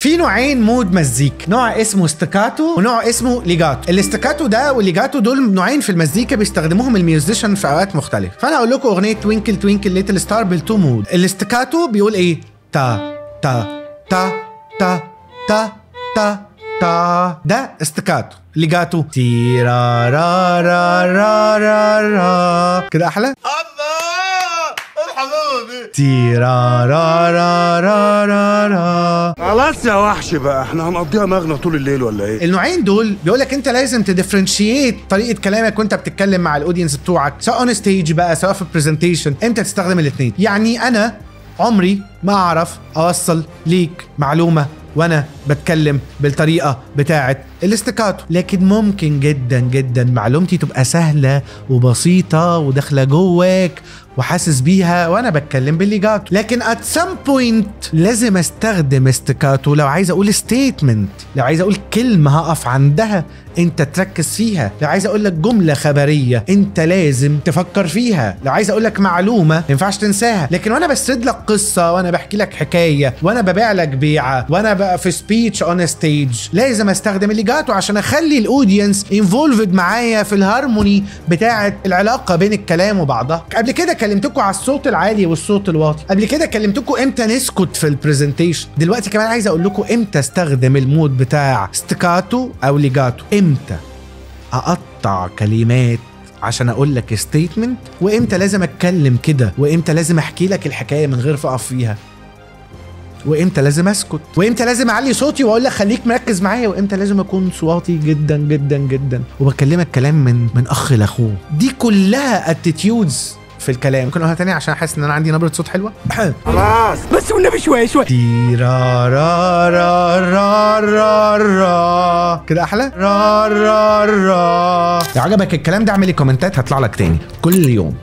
في نوعين مود مزيك، نوع اسمه استكاتو ونوع اسمه ليجاتو. الاستكاتو ده والليجاتو دول نوعين في المزيكا بيستخدموهم الميوزيشن في اوقات مختلفه. فانا هقول لكم اغنيه توينكل توينكل ليتل ستار بالتو مود. الاستكاتو بيقول ايه؟ تا تا تا تا تا تا تا، ده استكاتو. ليجاتو تيرا را را را را را، كده احلى. تيرا را را را را را. خلاص يا وحش بقى، احنا هنقضيها مغنى طول الليل ولا ايه؟ النوعين دول بيقولك انت لازم تديفرنشيت طريقه كلامك وانت بتتكلم مع الاودينس بتوعك، سواء اون ستيج بقى سواء في برزنتيشن، انت تستخدم الاثنين. يعني انا عمري ما اعرف اوصل ليك معلومه وانا بتكلم بالطريقه بتاعه الاستكاتو، لكن ممكن جدا جدا معلومتي تبقى سهله وبسيطه وداخله جواك وحاسس بيها وانا بتكلم بالليجاتو. لكن at some point لازم استخدم استكاتو لو عايز اقول ستيتمنت، لو عايز اقول كلمه هقف عندها انت تركز فيها، لو عايز اقول لك جمله خبريه انت لازم تفكر فيها، لو عايز اقول لك معلومه ما ينفعش تنساها. لكن وانا بسرد لك قصه وانا بحكي لك حكايه وانا ببيع لك بيعه وانا بقى في سبيتش اون ستيج، لازم استخدم الليجاتو عشان اخلي الاودينس انفولفد معايا في الهارموني بتاعه العلاقه بين الكلام وبعضها. قبل كده كلمتكم على الصوت العالي والصوت الواطي، قبل كده كلمتكم امتى نسكت في البرزنتيشن، دلوقتي كمان عايز اقول لكم امتى استخدم المود بتاع استكاتو او ليجاتو، امتى اقطع كلمات عشان اقول لك ستيتمنت، وامتى لازم اتكلم كده، وامتى لازم احكي لك الحكايه من غير فقف فيها، وامتى لازم اسكت، وامتى لازم اعلي صوتي واقول لك خليك مركز معايا، وامتى لازم اكون صوتي جدا جدا جدا وبكلمك كلام من اخ لاخوه. دي كلها اتيتيودز في الكلام. ممكن اقولها تاني عشان حاسس ان انا عندي نبره صوت حلوه. خلاص بس والنبي شويه شويه. تيرا را را را را را، كده احلى. را را را. لو عجبك الكلام ده اعمل لي كومنتات هطلع لك تاني كل يوم.